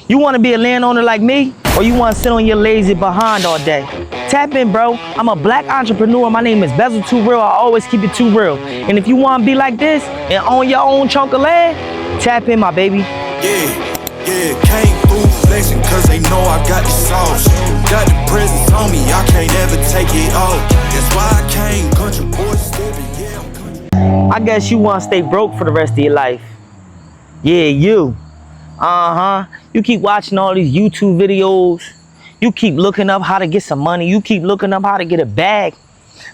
You want to be a landowner like me, or you want to sit on your lazy behind all day? Tap in, bro. I'm a black entrepreneur. My name is Bezel Too Real. I always keep it too real. And if you want to be like this and own your own chunk of land, tap in, my baby. Yeah, came through flexing cause they know I got the sauce. Got the presence on me, I can't ever take it off. That's why I came country boy stepping, yeah, I'm country. I guess you want to stay broke for the rest of your life. Yeah, you. You keep watching all these YouTube videos. You keep looking up how to get some money. You keep looking up how to get a bag.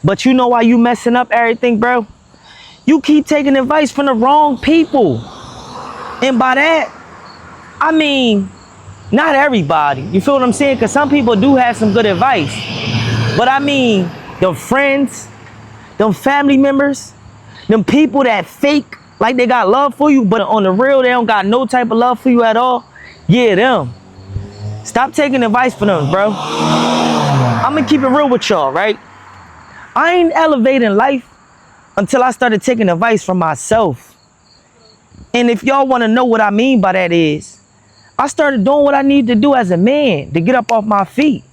But you know why you messing up everything, bro? You keep taking advice from the wrong people. And by that, I mean, not everybody. You feel what I'm saying? Because some people do have some good advice. But I mean, them friends, them family members, them people that fake like they got love for you, but on the real, they don't got no type of love for you at all. Yeah, them. Stop taking advice from them, bro. I'm gonna keep it real with y'all, right? I ain't elevating life until I started taking advice from myself. And if y'all wanna know what I mean by that is, I started doing what I need to do as a man to get up off my feet.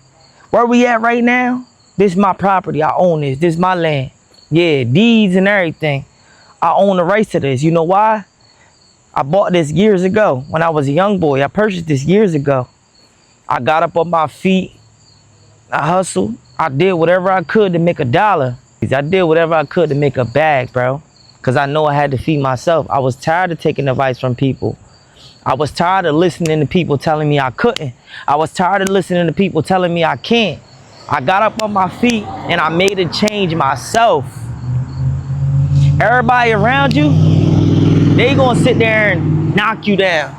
Where we at right now? This is my property. I own this. This is my land. Yeah, deeds and everything. I own the rights to this. You know why? I bought this years ago when I was a young boy. I purchased this years ago. I got up on my feet. I hustled. I did whatever I could to make a dollar. I did whatever I could to make a bag, bro. Because I know I had to feed myself. I was tired of taking advice from people. I was tired of listening to people telling me I couldn't. I was tired of listening to people telling me I can't. I got up on my feet and I made a change myself. Everybody around you, they gonna sit there and knock you down.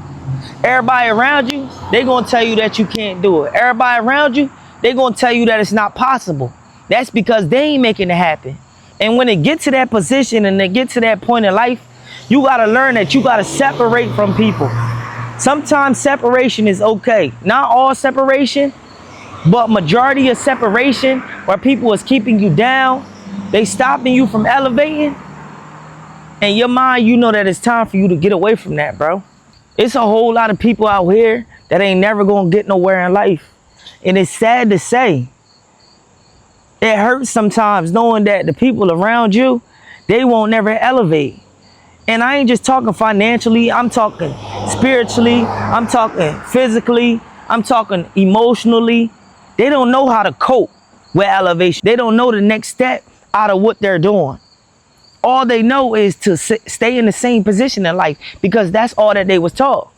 Everybody around you, they gonna tell you that you can't do it. Everybody around you, they gonna tell you that it's not possible. That's because they ain't making it happen. And when they get to that position and they get to that point in life, you gotta learn that you gotta separate from people. Sometimes separation is okay. Not all separation, but majority of separation where people is keeping you down, they stopping you from elevating. And your mind, you know that it's time for you to get away from that, bro. It's a whole lot of people out here that ain't never gonna get nowhere in life. And it's sad to say. It hurts sometimes knowing that the people around you, they won't never elevate. And I ain't just talking financially, I'm talking spiritually, I'm talking physically, I'm talking emotionally. They don't know how to cope with elevation. They don't know the next step out of what they're doing. All they know is to stay in the same position in life because that's all that they was taught.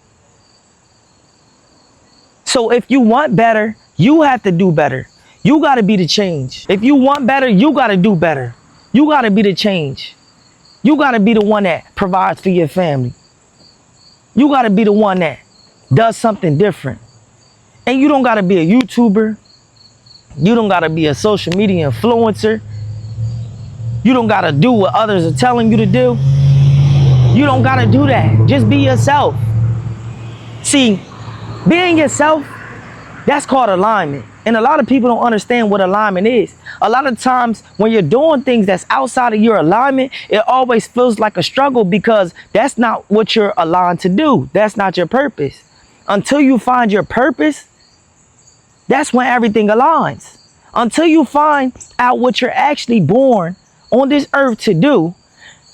So if you want better, you have to do better. You got to be the change. If you want better, you got to do better. You got to be the change. You got to be the one that provides for your family. You got to be the one that does something different. And you don't got to be a YouTuber. You don't got to be a social media influencer. You don't got to do what others are telling you to do. You don't got to do that. Just be yourself. See, being yourself, that's called alignment. And a lot of people don't understand what alignment is. A lot of times when you're doing things that's outside of your alignment, it always feels like a struggle because that's not what you're aligned to do. That's not your purpose. Until you find your purpose, that's when everything aligns. Until you find out what you're actually born on this earth to do,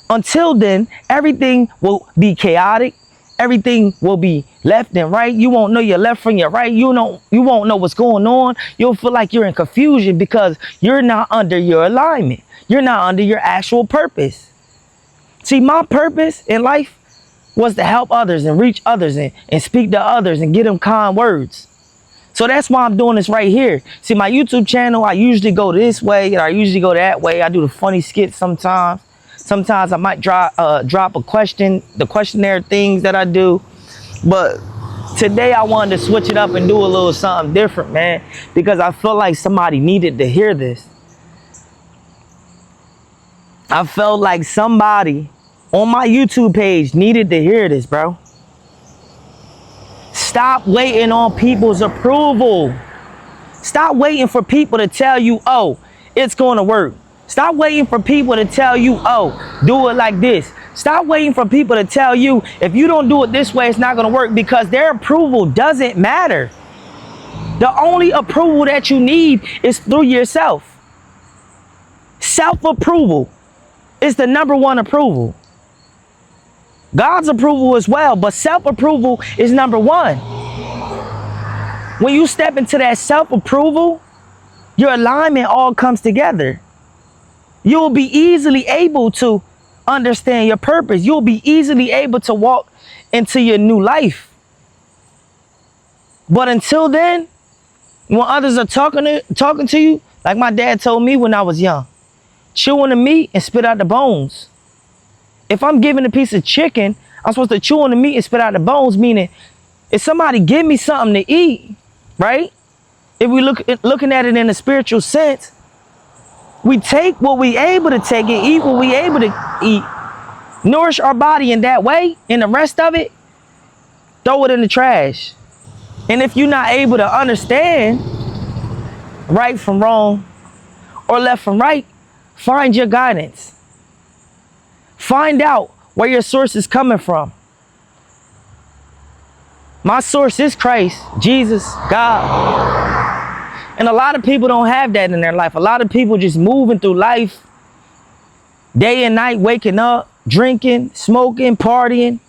until then, everything will be chaotic. Everything will be left and right. You won't know your left from your right. You won't know what's going on. You'll feel like you're in confusion because you're not under your alignment. You're not under your actual purpose. See, my purpose in life was to help others and reach others and speak to others and give them kind words. So that's why I'm doing this right here. See, my YouTube channel, I usually go this way or I usually go that way. I do the funny skits sometimes. Sometimes I might drop a question, the questionnaire things that I do. But today I wanted to switch it up and do a little something different, man, because I feel like somebody needed to hear this. I felt like somebody on my YouTube page needed to hear this, bro. Stop waiting on people's approval. Stop waiting for people to tell you, oh, it's going to work. Stop waiting for people to tell you, oh, do it like this. Stop waiting for people to tell you if you don't do it this way, it's not going to work, because their approval doesn't matter. The only approval that you need is through yourself. Self-approval is the number one approval. God's approval as well, but self-approval is number one. When you step into that self-approval, your alignment all comes together. You'll be easily able to understand your purpose. You'll be easily able to walk into your new life. But until then, when others are talking to you, like my dad told me when I was young, chew on the meat and spit out the bones. If I'm given a piece of chicken, I'm supposed to chew on the meat and spit out the bones, meaning if somebody give me something to eat, right? If we looking at it in a spiritual sense, we take what we able to take and eat what we able to eat, nourish our body in that way, and the rest of it, throw it in the trash. And if you're not able to understand right from wrong or left from right, find your guidance. Find out where your source is coming from. My source is Christ, Jesus, God. And a lot of people don't have that in their life. A lot of people just moving through life, day and night, waking up, drinking, smoking, partying,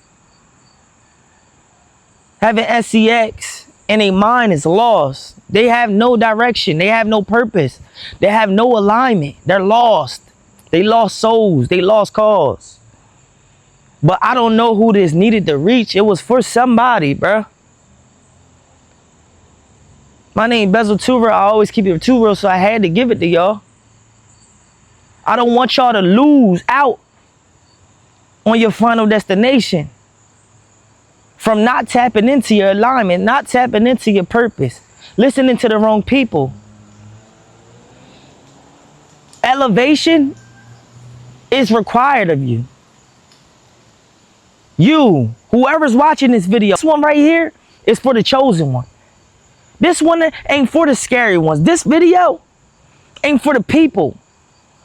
having sex, and their mind is lost. They have no direction. They have no purpose. They have no alignment. They're lost. They lost souls. They lost cause. But I don't know who this needed to reach. It was for somebody, bruh. My name Bezel 2 Real. I always keep it 2 real, so I had to give it to y'all. I don't want y'all to lose out on your final destination from not tapping into your alignment, not tapping into your purpose, listening to the wrong people. Elevation is required of you. You, whoever's watching this video, this one right here is for the chosen one. This one ain't for the scary ones. This video ain't for the people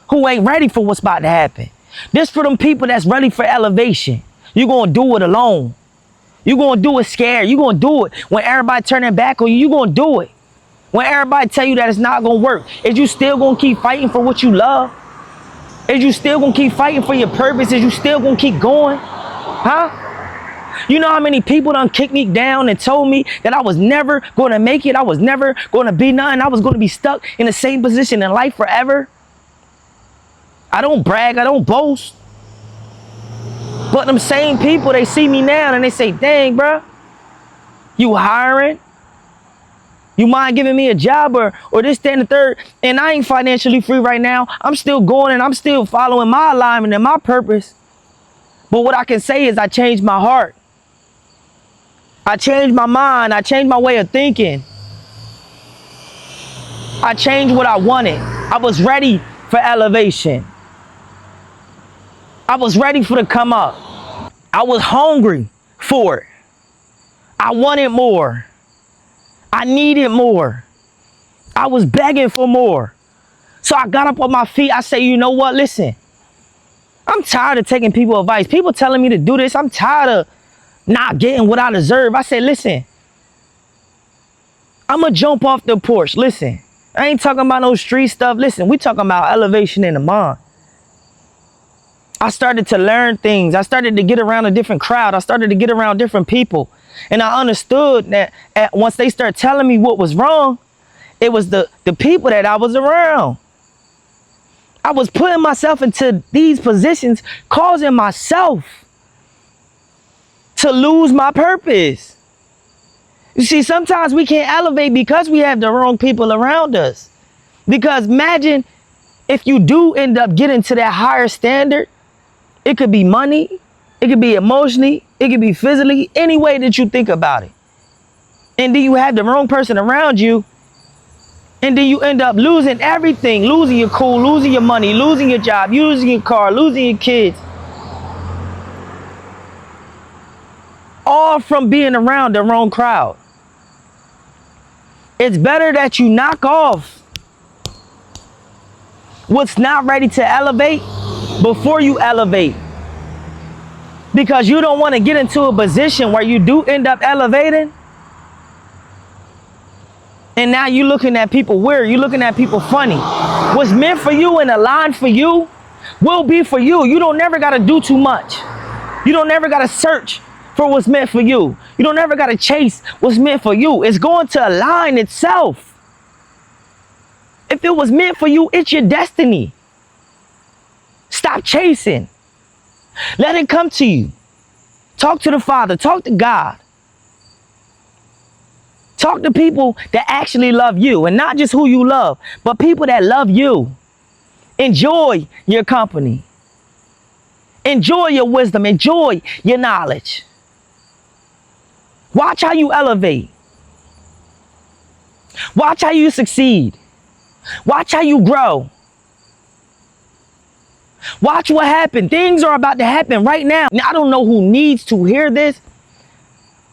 who ain't ready for what's about to happen. This for them people that's ready for elevation. You're going to do it alone. You're going to do it scared. You're going to do it when everybody turning back on you. You're going to do it when everybody tell you that it's not going to work. Is you still going to keep fighting for what you love? Is you still going to keep fighting for your purpose? Is you still going to keep going? Huh? You know how many people done kicked me down and told me that I was never going to make it. I was never going to be nothing. I was going to be stuck in the same position in life forever. I don't brag. I don't boast. But them same people, they see me now and they say, dang, bro, you hiring? You mind giving me a job or this, that, and the third? And I ain't financially free right now. I'm still going and I'm still following my alignment and my purpose. But what I can say is I changed my heart. I changed my mind. I changed my way of thinking. I changed what I wanted. I was ready for elevation. I was ready for the come up. I was hungry for it. I wanted more. I needed more. I was begging for more. So I got up on my feet. I say, you know what? Listen, I'm tired of taking people's advice. People telling me to do this. I'm tired of not getting what I deserve. I said, listen, I'm going to jump off the porch. Listen, I ain't talking about no street stuff. Listen, we talking about elevation in the mind. I started to learn things. I started to get around a different crowd. I started to get around different people. And I understood that once they started telling me what was wrong, it was the people that I was around. I was putting myself into these positions, causing myself to lose my purpose. You see, sometimes we can't elevate because we have the wrong people around us. Because imagine if you do end up getting to that higher standard, it could be money, it could be emotionally, it could be physically, any way that you think about it. And then you have the wrong person around you, and then you end up losing everything, losing your cool, losing your money, losing your job, losing your car, losing your kids. All from being around the wrong crowd. It's better that you knock off what's not ready to elevate before you elevate. because you don't want to get into a position where you do end up elevating. And now you're looking at people weird. You're looking at people funny. What's meant for you and aligned for you will be for you. You don't never got to do too much. You don't never got to search for what's meant for you. You don't ever got to chase what's meant for you. It's going to align itself. If it was meant for you, it's your destiny. Stop chasing. Let it come to you. Talk to the Father. Talk to God. Talk to people that actually love you, and not just who you love, but people that love you. Enjoy your company. Enjoy your wisdom. Enjoy your knowledge. Watch how you elevate. Watch how you succeed. Watch how you grow. Watch what happened. Things are about to happen right now. Now, I don't know who needs to hear this,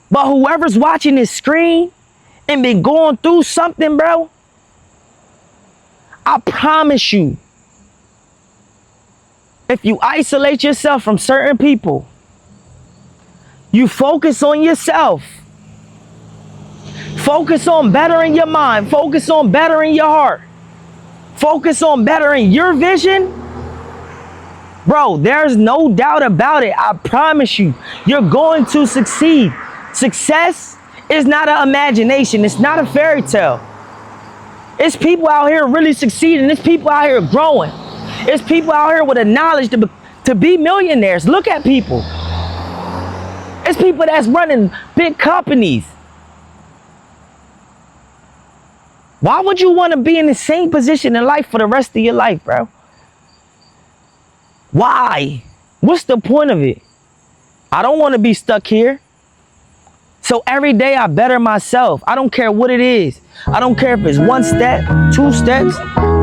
but whoever's watching this screen and been going through something, bro, I promise you, if you isolate yourself from certain people, you focus on yourself, focus on bettering your mind, focus on bettering your heart, focus on bettering your vision, bro, there's no doubt about it. I promise you, you're going to succeed. Success is not an imagination. It's not a fairy tale. It's people out here really succeeding. It's people out here growing. It's people out here with the knowledge to be millionaires. Look at people. It's people that's running big companies. Why would you want to be in the same position in life for the rest of your life, bro? Why? What's the point of it? I don't want to be stuck here. So every day I better myself. I don't care what it is. I don't care if it's 1 step, 2 steps,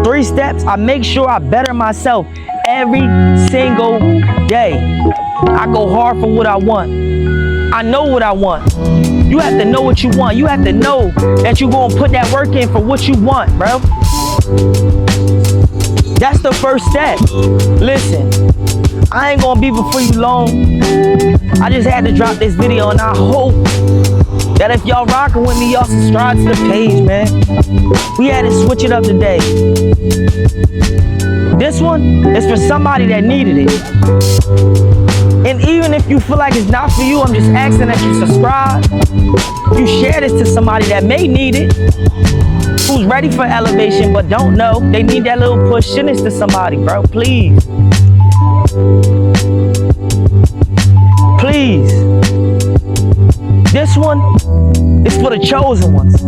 3 steps. I make sure I better myself every single day. I go hard for what I want. I know what I want. You have to know what you want. You have to know that you're going to put that work in for what you want, bro. That's the first step. Listen, I ain't gonna be before you long. I just had to drop this video, and I hope that if y'all rocking with me, y'all subscribe to the page, man. We had to switch it up today. This one is for somebody that needed it. And even if you feel like it's not for you, I'm just asking that you subscribe. You share this to somebody that may need it, who's ready for elevation but don't know. They need that little push. Send this to somebody, bro. Please. Please. This one is for the chosen ones.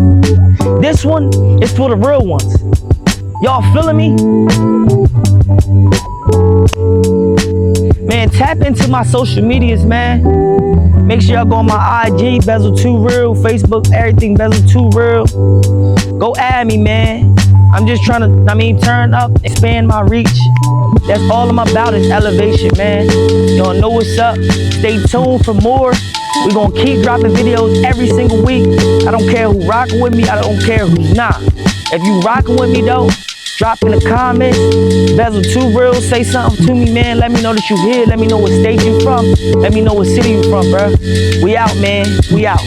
This one is for the real ones. Y'all feeling me? Man, tap into my social medias, man. Make sure y'all go on my IG, Bezel 2 Real, Facebook, everything Bezel 2 Real. Go add me, man. I'm just trying to, turn up, expand my reach. That's all I'm about is elevation, man. Y'all know what's up. Stay tuned for more. We're gonna keep dropping videos every single week. I don't care who rocking with me. I don't care who's not. If you rocking with me, though, drop in the comments. Bezel 2 Real, say something to me, man. Let me know that you here. Let me know what state you from. Let me know what city you from, bro. We out, man. We out.